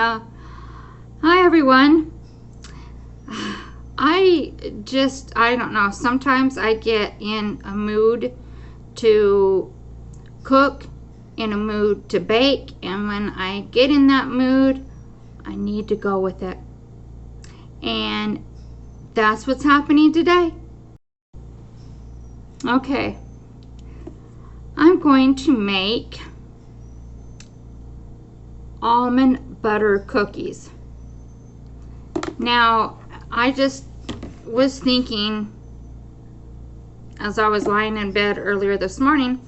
Hi everyone. I don't know, sometimes I get in a mood to cook, in a mood to bake, and when I get in that mood, I need to go with it. And that's what's happening today. Okay, I'm going to make almond butter cookies. Now, I just was thinking as I was lying in bed earlier this morning,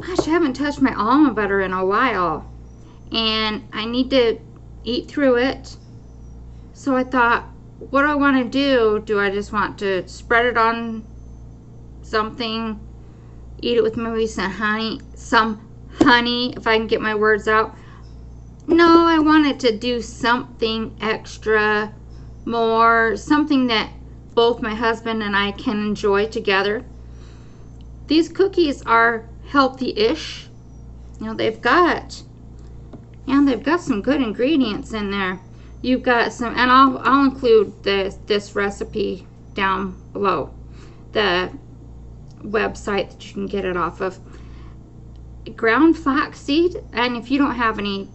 gosh, I haven't touched my almond butter in a while, and I need to eat through it. So I thought, what do I want to do? Do I just want to spread it on something, eat it with maybe some honey, if I can get my words out? No, I wanted to do something extra, more, something that both my husband and I can enjoy together. These cookies are healthy-ish. You know, they've got some good ingredients in there. You've got some, and I'll include this recipe down below, the website that you can get it off of. Ground flaxseed, and if you don't have any,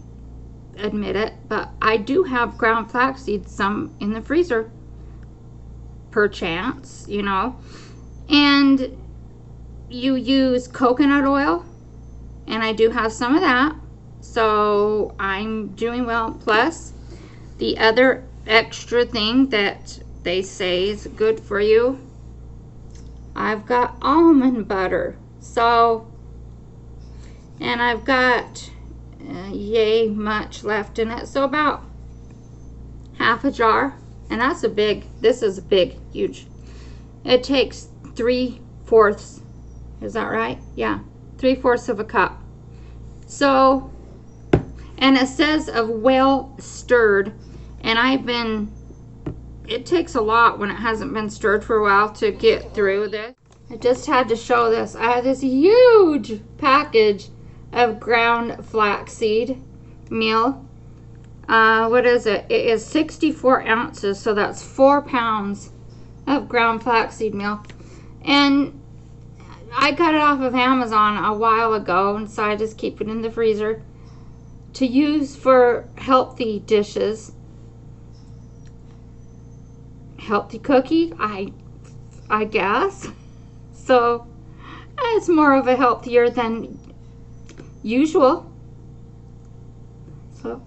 admit it, but I do have ground flaxseed, some in the freezer, perchance, you know. And you use coconut oil, and I do have some of that, so I'm doing well. Plus, the other extra thing that they say is good for you, I've got almond butter. So, and I've got yay much left in it, so about half a jar, and that's a big, this is a big, huge. It takes 3/4, is that right? Yeah, 3/4 of a cup. So, and it says of well stirred, and it takes a lot when it hasn't been stirred for a while to get through this. I just had to show this. I have this huge package of ground flaxseed meal. What is it? It is 64 ounces, so that's 4 pounds of ground flaxseed meal. And I got it off of Amazon a while ago, and so I just keep it in the freezer to use for healthy dishes. Healthy cookie, I guess. So it's more of a healthier than usual. So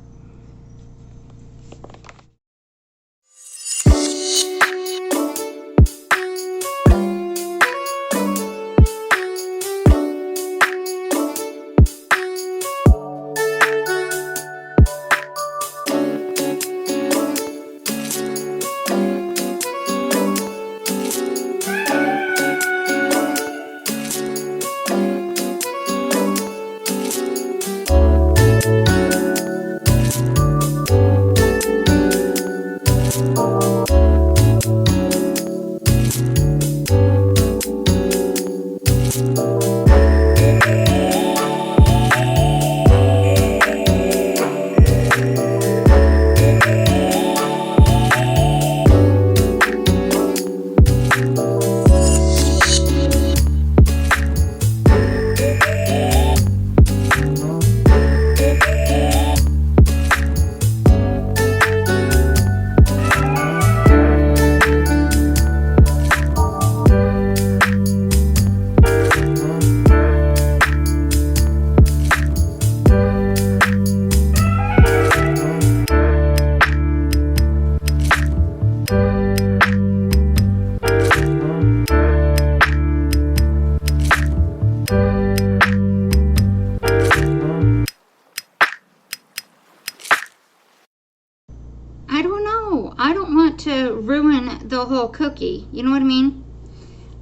I don't know. I don't want to ruin the whole cookie. You know what I mean?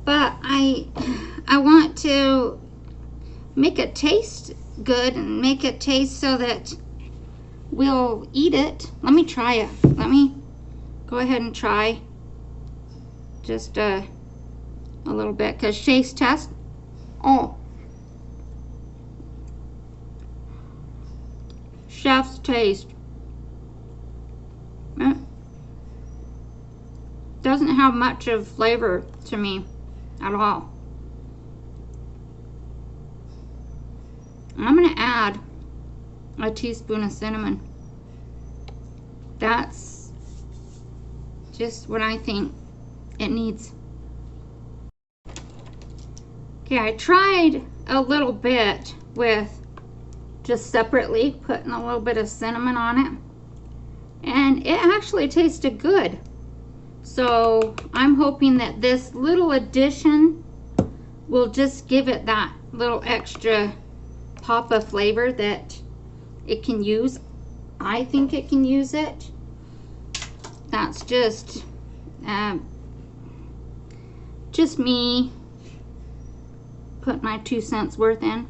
But I want to make it taste good and make it taste so that we'll eat it. Let me try it. Let me go ahead and try just a little bit, because taste test. Oh, chef's taste. Doesn't have much of flavor to me at all. I'm going to add a teaspoon of cinnamon. That's just what I think it needs. Okay, I tried a little bit with just separately putting a little bit of cinnamon on it, and it actually tasted good. So I'm hoping that this little addition will just give it that little extra pop of flavor that it can use. I think it can use it. That's just me put my 2 cents worth in.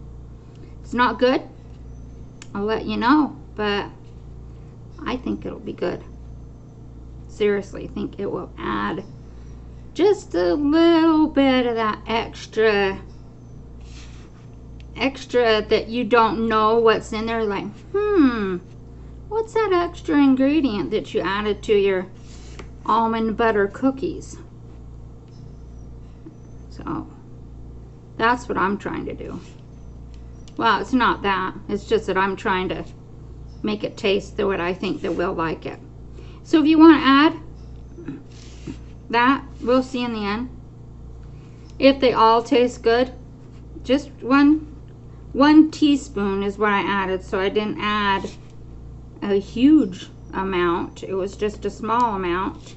It's not good, I'll let you know, but I think it'll be good. Seriously, think it will add just a little bit of that extra that you don't know what's in there. Like, what's that extra ingredient that you added to your almond butter cookies? So that's what I'm trying to do. Well, it's not that. It's just that I'm trying to make it taste the way I think that we'll like it. So if you want to add that, we'll see in the end. If they all taste good, just one teaspoon is what I added. So I didn't add a huge amount. It was just a small amount.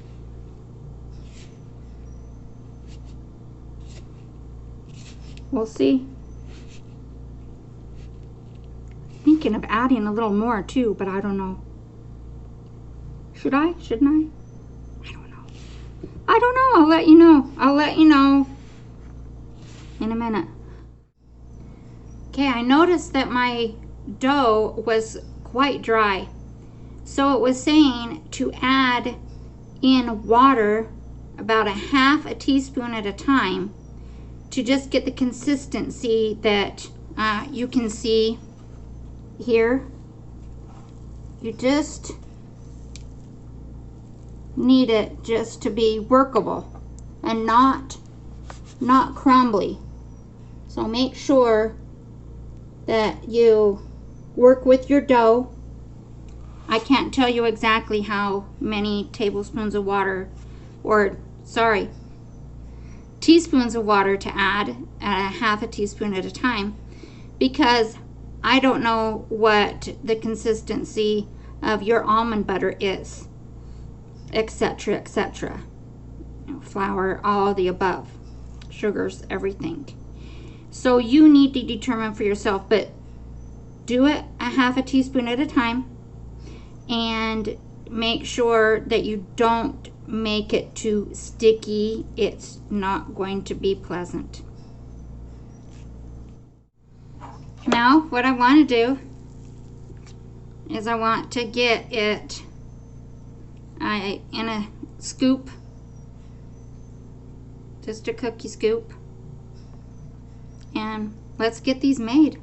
We'll see. Thinking of adding a little more too, but I don't know. Should I? Shouldn't I? I don't know. I don't know. I'll let you know. I'll let you know in a minute. Okay, I noticed that my dough was quite dry. So it was saying to add in water about a half a teaspoon at a time to just get the consistency that you can see here. You just need it just to be workable and not crumbly. So make sure that you work with your dough. I can't tell you exactly how many tablespoons of water, or sorry, teaspoons of water to add at a half a teaspoon at a time, because I don't know what the consistency of your almond butter is, etc., etc. Flour, all the above, sugars, everything. So you need to determine for yourself, but do it a half a teaspoon at a time, and make sure that you don't make it too sticky. It's not going to be pleasant. Now what I want to do is I want to get it in a scoop, just a cookie scoop, and let's get these made.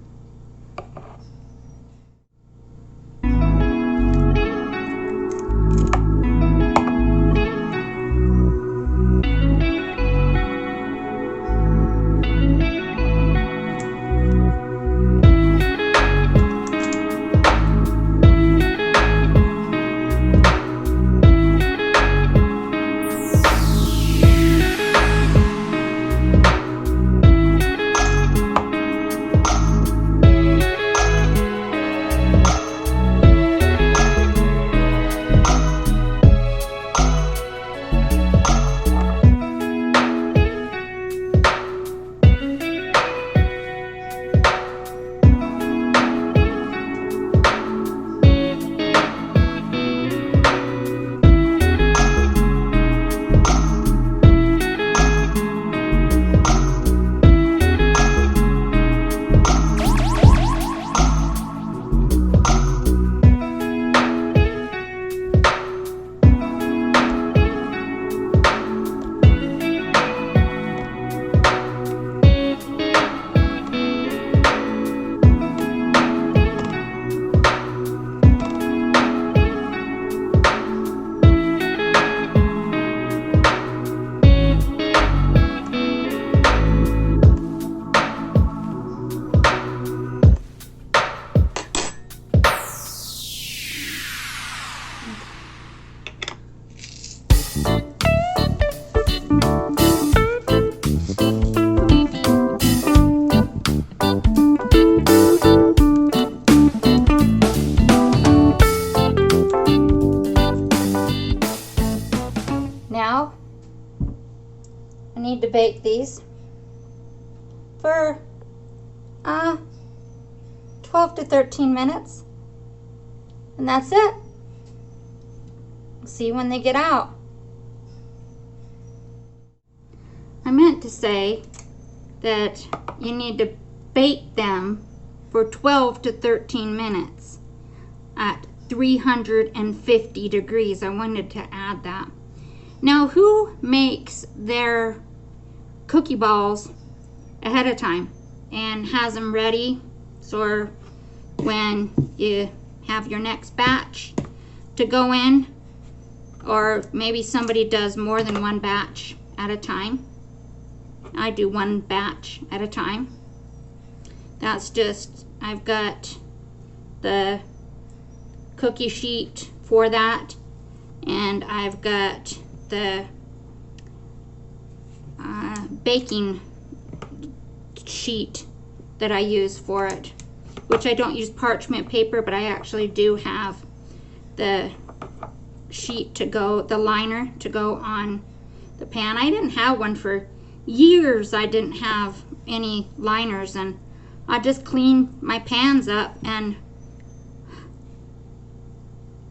now I need to bake these for 12 to 13 minutes. And that's it. See when they get out. I meant to say that you need to bake them for 12 to 13 minutes at 350 degrees. I wanted to add that. Now, who makes their cookie balls ahead of time and has them ready so when you have your next batch to go in, or maybe somebody does more than one batch at a time? I do one batch at a time. That's just, I've got the cookie sheet for that, and I've got the baking sheet that I use for it, which I don't use parchment paper, but I actually do have the sheet to go, the liner to go on the pan. I didn't have one for years. I didn't have any liners, and I just clean my pans up and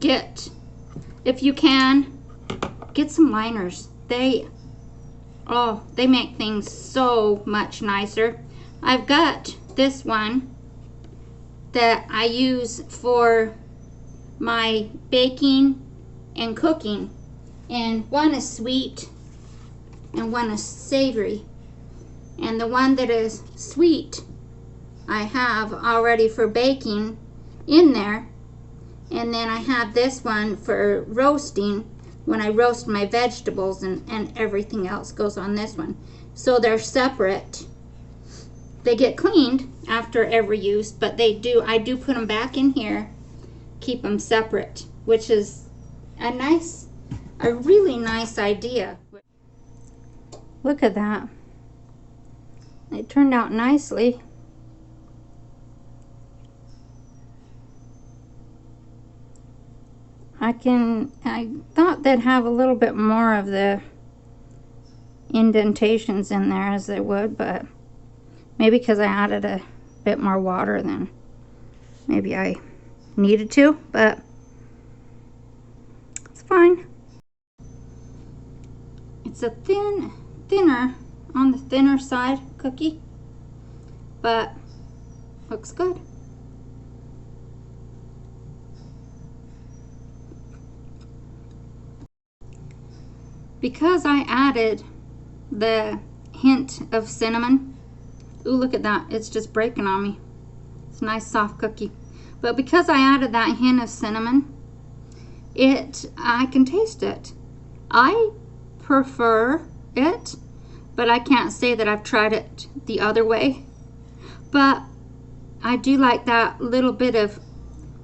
get, if you can, get some liners. They make things so much nicer. I've got this one that I use for my baking and cooking, and one is sweet and one is savory, and the one that is sweet I have already for baking in there, and then I have this one for roasting when I roast my vegetables, and everything else goes on this one. So they're separate. They get cleaned after every use, but I do put them back in here, keep them separate, which is a really nice idea. Look at that. It turned out nicely. I thought they'd have a little bit more of the indentations in there as they would, but maybe because I added a bit more water than maybe I needed to, but it's fine. It's a thinner, on the thinner side cookie, but looks good. Because I added the hint of cinnamon, ooh, look at that, it's just breaking on me. It's a nice soft cookie. But because I added that hint of cinnamon, I can taste it. I prefer it, but I can't say that I've tried it the other way. But I do like that little bit of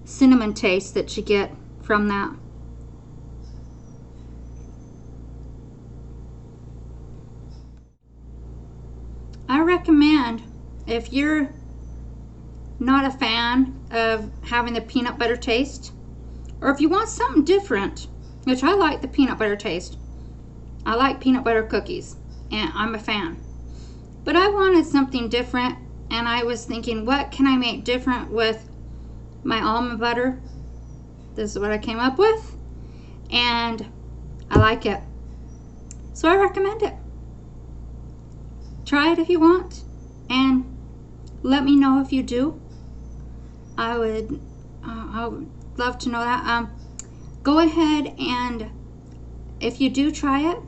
cinnamon taste that you get from that. I recommend, if you're not a fan of having the peanut butter taste, or if you want something different, which I like the peanut butter taste. I like peanut butter cookies, and I'm a fan. But I wanted something different, and I was thinking, what can I make different with my almond butter? This is what I came up with, and I like it. So I recommend it. Try it if you want, and let me know if you do. I would love to know that. Go ahead, and if you do try it,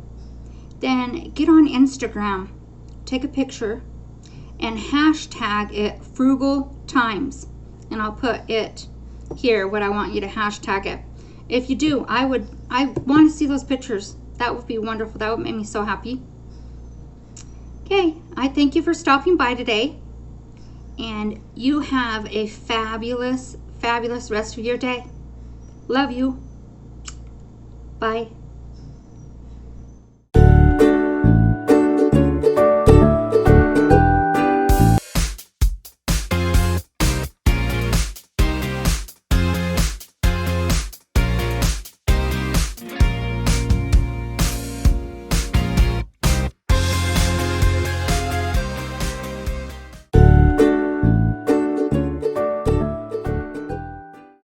then get on Instagram, take a picture, and hashtag it Frugal Times, and I'll put it here what I want you to hashtag it. If you do, I want to see those pictures. That would be wonderful. That would make me so happy. Okay, I thank you for stopping by today, and you have a fabulous, fabulous rest of your day. Love you. Bye.